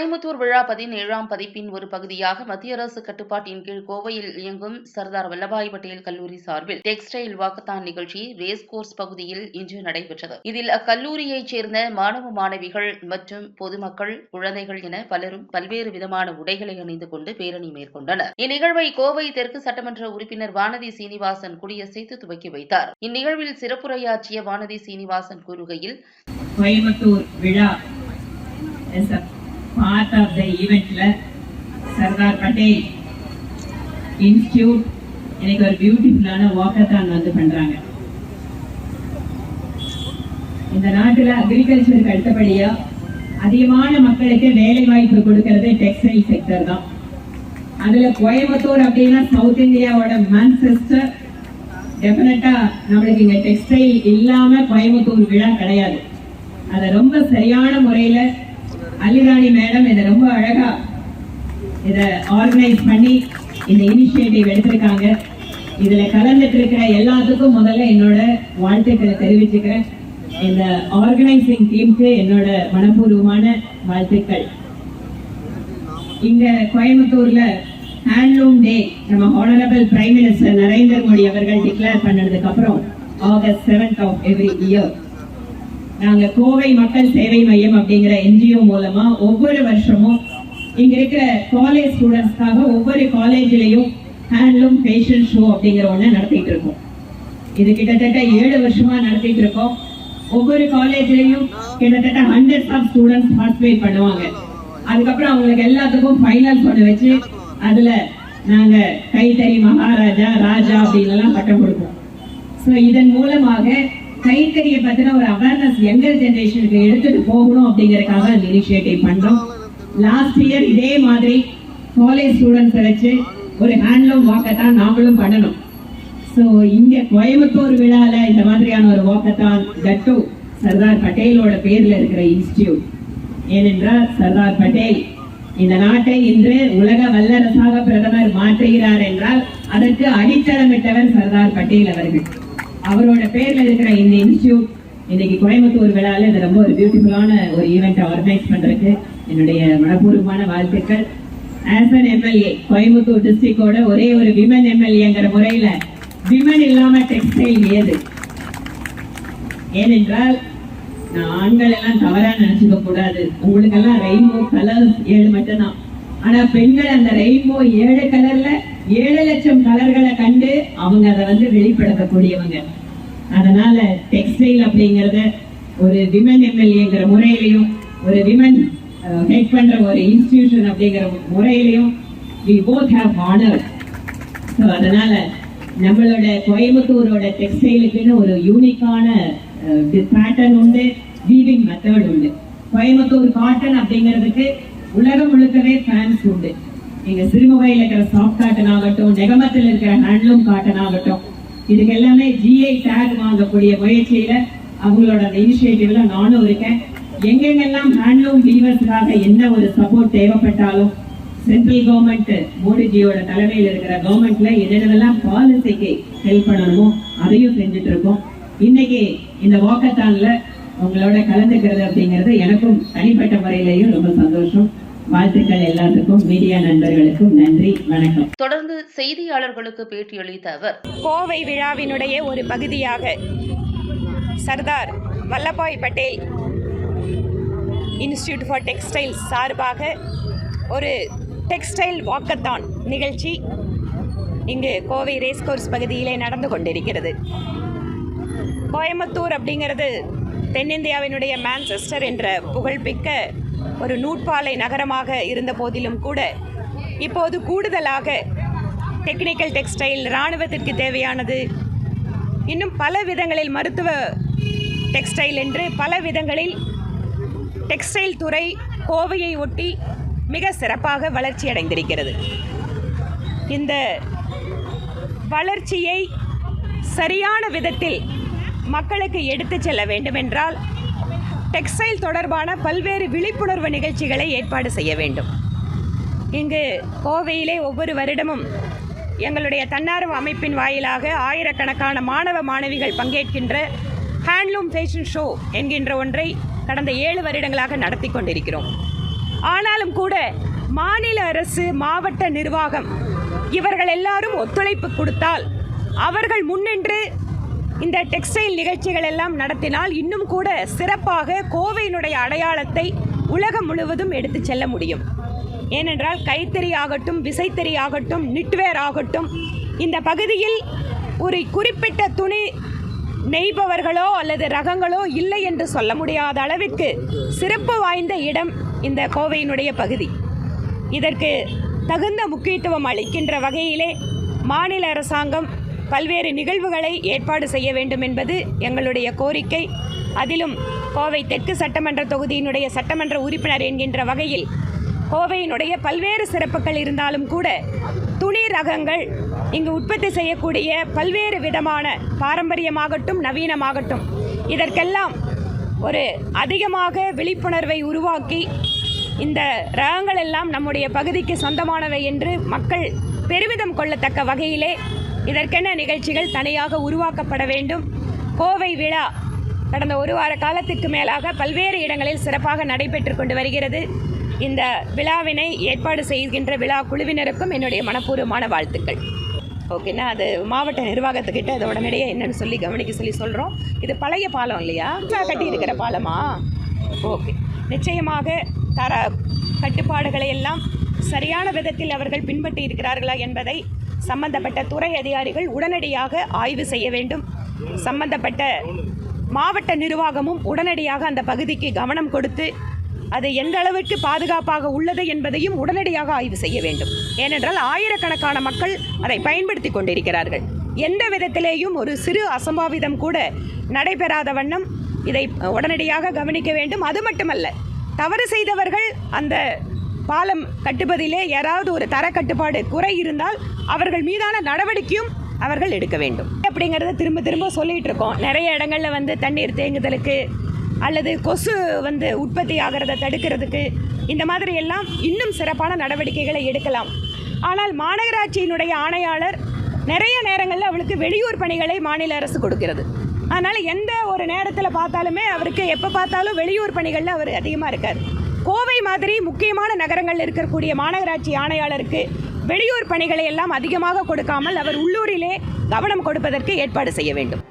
கோயம்புத்தூர் விழா 17ஆம் பதிப்பின் ஒரு பகுதியாக மத்திய அரசு கட்டுப்பாட்டின் கீழ் கோவையில் இயங்கும் சர்தார் வல்லபாய் பட்டேல் கல்லூரி சார்பில் டெக்ஸ்டைல் வாக்கத்தான் நிகழ்ச்சி ரேஸ்கோர்ஸ் பகுதியில் இன்று நடைபெற்றது. இதில் அக்கல்லூரியைச் சேர்ந்த மாணவ மாணவிகள் மற்றும் பொதுமக்கள், குழந்தைகள் என பலரும் பல்வேறு விதமான உடைகளை அணிந்து கொண்டு பேரணி மேற்கொண்டனர். இந்நிகழ்வை கோவை தெற்கு சட்டமன்ற உறுப்பினர் வானதி சீனிவாசன் கொடியசைத்து துவக்கி வைத்தார். இந்நிகழ்வில் சிறப்புரையாற்றிய வானதி சீனிவாசன் கூறுகையில், கோயம்புத்தூர் விழா part of the eventல சர்தார் பட்டேல் இன்ஸ்டிடியூட் எனக்கு ஒரு பியூட்டிஃபுல்லான வாக்கத்தான் வந்து பண்றாங்க. இந்த நாட்டுல அக்ரிகல்ச்சருக்கு அடுத்தபடியா அதிகமான மக்களுக்கு வேலை வாய்ப்பு கொடுக்கிறது டெக்ஸ்டைல் செக்டர் தான். அதுல கோயம்புத்தூர் அப்படின்னா சவுத் இந்தியாவோட மான்செஸ்டர். டெஃபினட்டா நம்மளுக்கு இங்க டெக்ஸ்டைல் இல்லாம கோயம்புத்தூர் விழா கிடையாது. அதை ரொம்ப சரியான முறையில அல்லிராணி மேடம் இதை ரொம்ப அழகா இதை ஆர்கனைஸ் பண்ணி இந்த இனிஷியேட்டிவ் எடுத்திருக்காங்க. இதுல கலந்துட்டு இருக்கிற எல்லாத்துக்கும் முதல்ல என்னோட வாழ்த்துக்களை தெரிவிச்சுக்கிறேன். இந்த ஆர்கனைசிங் டீமுக்கு என்னோட மனப்பூர்வமான வாழ்த்துக்கள். இங்க கோயம்புத்தூர்ல ஹேண்ட்லூம் டே நம்ம honourable prime minister Narendra Modi அவர்கள் டிக்ளேர் பண்ணதுக்கு அப்புறம் August 7th of every year நாங்க கோவை மக்கள் சேவை மையம் அப்படிங்கிற என்ஜிஓ மூலமா ஒவ்வொரு வருஷமும் இங்க இருக்கிற காலேஜ் ஸ்டூடெண்ட்ஸ்க்காக ஒவ்வொரு காலேஜ்லயும் ஹேண்ட்லூம் ஃபேஷன் ஷோ அப்படிங்கிற ஒண்ணு நடத்திட்டு இருக்கோம். இது கிட்டத்தட்ட 7 வருஷமா நடத்திட்டு இருக்கோம். ஒவ்வொரு காலேஜ்லயும் கிட்டத்தட்ட hundreds of ஸ்டூடெண்ட்ஸ் பார்ட்டிசிபேட் பண்ணுவாங்க. அதுக்கப்புறம் அவங்களுக்கு எல்லாத்துக்கும் ஃபைனல்ஸ் ஒன்று வச்சு அதுல நாங்க கைத்தறி மகாராஜா, ராஜா அப்படின்னு எல்லாம் பட்டம் கொடுப்போம். ஸோ இதன் மூலமாக கைத்தறியை பத்தின ஒரு அவேர்னஸ் யங்கர் ஜெனரேஷனுக்கு எடுத்துட்டு போகணும் அப்படிங்கறதுக்காக அந்த இனிஷியேட்டிவ் பண்றோம். லாஸ்ட் இயர் இதே மாதிரி காலேஜ் ஸ்டூடெண்ட்ஸை வச்சு ஒரு ஹேண்ட்லூம் வாக்கத்தான் நாங்களும் பண்ணணும். ஸோ இங்க கோயம்புத்தூர் விழால இந்த மாதிரியான ஒரு வாக்கத்தான் கட்டு சர்தார் பட்டேலோட பேர்ல இருக்கிற இன்ஸ்டிடியூட். ஏனென்றால் சர்தார் பட்டேல் இந்த நாட்டை இன்று உலக வல்லரசாக பிரதமர் மாற்றுகிறார் என்றால் அதற்கு அடித்தளமிட்டவர் சர்தார் பட்டேல் அவர்கள். அவரோட பேர்ல இருக்கிற இந்த இன்ஸ்டிடியூட் இன்னைக்கு கோயம்புத்தூர் விழால இது ரொம்ப ஒரு பியூட்டிஃபுல்லான ஒரு ஈவெண்ட் ஆர்கனைஸ் பண்றதுக்கு என்னுடைய மனப்பூர்வமான வாழ்த்துக்கள். ஆஸ் அன் எம்எல்ஏ கோயம்புத்தூர் டிஸ்ட்ரிக்டோட ஒரே ஒரு விமன் எம்எல்ஏங்கிற முறையில விமன் இல்லாம டெக்ஸ்டைல் ஏது? ஏனென்றால் ஆண்கள் எல்லாம் தவறா நினைச்சுக்க கூடாது. உங்களுக்கு எல்லாம் ரெயின்போ கலர்ஸ் 7 மட்டும்தான். ஆனா பெண்கள் அந்த ரெயின்போ 7 கலர்ல 7 லட்சம் கலர்களை கண்டு அவங்க அதை வந்து வெளிப்படுத்தக்கூடியவங்க. அதனால டெக்ஸ்டைல் அப்படிங்கறத ஒரு விமன் எம்எல்ஏங்கிற முறையிலையும் ஒரு விமன் ஹெட் பண்ற ஒரு இன்ஸ்டிடியூஷன் அப்படிங்கிற முறையிலையும் we both have honor. So அதனால நம்மளோட கோயம்புத்தூரோட டெக்ஸ்டைலுக்குன்னு ஒரு யூனிக்கான பேட்டர்ன் உண்டு, வீவிங் மெத்தட் உண்டு. கோயம்புத்தூர் காட்டன் அப்படிங்கிறதுக்கு உலகம் முழுக்கவே ஃபேன்ஸ் உண்டு. எங்க சிறுமுகையில் இருக்கிற சாஃப்ட் காட்டன் ஆகட்டும், நெகமத்தில் இருக்கிற ஹேண்ட்லூம் காட்டன் ஆகட்டும், இதுக்கு எல்லாமே GI டேக் வாங்கக்கூடிய முயற்சியில அவங்களோட அந்த இனிஷியேட்டிவ்ல நானும் இருக்கேன். எங்கெங்கெல்லாம் ஹேண்ட்லூம் வீவர்ஸ்க்காக என்ன ஒரு சப்போர்ட் தேவைப்பட்டாலும் சென்ட்ரல் கவர்மெண்ட் மோடிஜியோட தலைமையில் இருக்கிற கவர்மெண்ட்ல என்னென்னலாம் பாலிசிக்கு ஹெல்ப் பண்ணணுமோ அதையும் செஞ்சுட்டு இருக்கோம். இன்னைக்கு இந்த வாக்கத்தான்ல உங்களோட கலந்துக்கிறது அப்படிங்கிறது எனக்கும் தனிப்பட்ட முறையிலேயும் ரொம்ப சந்தோஷம். வாழ்த்துக்கள் எல்லாத்துக்கும், மீடியா நண்பர்களுக்கும் நன்றி, வணக்கம். தொடர்ந்து செய்தியாளர்களுக்கு பேட்டியளித்த அவர், கோவை விழாவினுடைய ஒரு பகுதியாக Sardar Vallabhbhai Patel institute for textiles சார்பாக ஒரு டெக்ஸ்டைல் வாக்கத்தான் நிகழ்ச்சி இங்கு கோவை ரேஸ்கோர்ஸ் பகுதியிலே நடந்து கொண்டிருக்கிறது. கோயம்புத்தூர் அப்படிங்கிறது தென்னிந்தியாவினுடைய மான்செஸ்டர் என்ற புகழ்மிக்க ஒரு நூற்பாலை நகரமாக இருந்த போதிலும் கூட இப்போது கூடுதலாக டெக்னிக்கல் டெக்ஸ்டைல், இராணுவத்திற்கு தேவையானது, இன்னும் பல விதங்களில் மருத்துவ டெக்ஸ்டைல் என்று பல விதங்களில் டெக்ஸ்டைல் துறை கோவையை ஒட்டி மிக சிறப்பாக வளர்ச்சி அடைந்திருக்கிறது. இந்த வளர்ச்சியை சரியான விதத்தில் மக்களுக்கு எடுத்து செல்ல வேண்டுமென்றால் டெக்ஸ்டைல் தொடர்பான பல்வேறு விழிப்புணர்வு நிகழ்ச்சிகளை ஏற்பாடு செய்ய வேண்டும். இங்கு கோவையிலே ஒவ்வொரு வருடமும் எங்களுடைய தன்னார்வ அமைப்பின் வாயிலாக ஆயிரக்கணக்கான மாணவ மாணவிகள் பங்கேற்கின்ற ஹேண்ட்லூம் ஃபேஷன் ஷோ என்கின்ற ஒன்றை கடந்த 7 வருடங்களாக நடத்தி கொண்டிருக்கிறோம். ஆனாலும் கூட மாநில அரசு, மாவட்ட நிர்வாகம் இவர்கள் எல்லாரும் ஒத்துழைப்பு கொடுத்தால், அவர்கள் முன்னின்று இந்த டெக்ஸ்டைல் நிகழ்ச்சிகள் எல்லாம் நடத்தினால் இன்னும் கூட சிறப்பாக கோவையினுடைய அடையாளத்தை உலகம் முழுவதும் எடுத்து செல்ல முடியும். ஏனென்றால் கைத்தறி ஆகட்டும், விசைத்தறி ஆகட்டும், நிட்வேர் ஆகட்டும், இந்த பகுதியில் ஒரு குறிப்பிட்ட துணி நெய்பவர்களோ அல்லது ரகங்களோ இல்லை என்று சொல்ல முடியாத அளவிற்கு சிறப்பு வாய்ந்த இடம் இந்த கோவையினுடைய பகுதி. இதற்கு தகுந்த முக்கியத்துவம் அளிக்கின்ற வகையிலே மாநில அரசாங்கம் பல்வேறு நிகழ்வுகளை ஏற்பாடு செய்ய வேண்டும் என்பது எங்களுடைய கோரிக்கை. அதிலும் கோவை தெற்கு சட்டமன்ற தொகுதியினுடைய சட்டமன்ற உறுப்பினர் என்கின்ற வகையில் கோவையினுடைய பல்வேறு சிறப்புகள் இருந்தாலும் கூட துணி ரகங்கள், இங்கு உற்பத்தி செய்யக்கூடிய பல்வேறு விதமான பாரம்பரியமாகட்டும் நவீனமாகட்டும், இதற்கெல்லாம் ஒரு அதிகமாக விழிப்புணர்வை உருவாக்கி இந்த ரகங்கள் எல்லாம் நம்முடைய பகுதிக்கு சொந்தமானவை என்று மக்கள் பெருமிதம் கொள்ளத்தக்க வகையிலே இதற்கென நிகழ்ச்சிகள் தனியாக உருவாக்கப்பட வேண்டும். கோவை விழா கடந்த ஒரு வார காலத்திற்கு மேலாக பல்வேறு இடங்களில் சிறப்பாக நடைபெற்று கொண்டு வருகிறது. இந்த விழாவினை ஏற்பாடு செய்கின்ற விழா குழுவினருக்கும் என்னுடைய மனப்பூர்வமான வாழ்த்துக்கள். ஓகேண்ணா, அது மாவட்ட நிர்வாகத்துக்கிட்ட அதை உடனடியே என்னன்னு சொல்லி கவனிக்க சொல்கிறோம். இது பழைய பாலம் இல்லையா, கட்டி இருக்கிற பாலமா? ஓகே, நிச்சயமாக தர கட்டுப்பாடுகளை எல்லாம் சரியான விதத்தில் அவர்கள் பின்பற்றி இருக்கிறார்களா என்பதை சம்பந்தப்பட்ட துறை அதிகாரிகள் உடனடியாக ஆய்வு செய்ய வேண்டும். சம்பந்தப்பட்ட மாவட்ட நிர்வாகமும் உடனடியாக அந்த பகுதிக்கு கவனம் கொடுத்து அது எந்த அளவிற்கு பாதுகாப்பாக உள்ளது என்பதையும் உடனடியாக ஆய்வு செய்ய வேண்டும். ஏனென்றால் ஆயிரக்கணக்கான மக்கள் அதை பயன்படுத்தி கொண்டிருக்கிறார்கள். எந்த விதத்திலேயும் ஒரு சிறு அசம்பாவிதம் கூட நடைபெறாத வண்ணம் இதை உடனடியாக கவனிக்க வேண்டும். அது மட்டுமல்ல, தவறு செய்தவர்கள் அந்த பாலம் கட்டுவதிலே யாராவது ஒரு தர கட்டுப்பாடு குறை இருந்தால் அவர்கள் மீதான நடவடிக்கையும் அவர்கள் எடுக்க வேண்டும். அப்படிங்கிறத திரும்ப திரும்ப சொல்லிகிட்டு இருக்கோம். நிறைய இடங்களில் தண்ணீர் தேங்குதலுக்கு அல்லது கொசு உற்பத்தி ஆகிறத தடுக்கிறதுக்கு இந்த மாதிரி எல்லாம் இன்னும் சிறப்பான நடவடிக்கைகளை எடுக்கலாம். ஆனால் மாநகராட்சியினுடைய ஆணையாளர் நிறைய நேரங்களில் அவளுக்கு வெளியூர் பணிகளை மாநில அரசு கொடுக்கிறது. அதனால் எந்த ஒரு நேரத்தில் பார்த்தாலுமே அவருக்கு எப்போ பார்த்தாலும் வெளியூர் பணிகளில் அவர் அதிகமாக இருக்கார். கோவை மாதிரி முக்கியமான நகரங்களில் இருக்கக்கூடிய மாநகராட்சி ஆணையாளருக்கு வெளியூர் பணிகளை எல்லாம் அதிகமாக கொடுக்காமல் அவர் உள்ளூரிலே கவனம் கொடுப்பதற்கு ஏற்பாடு செய்ய வேண்டும்.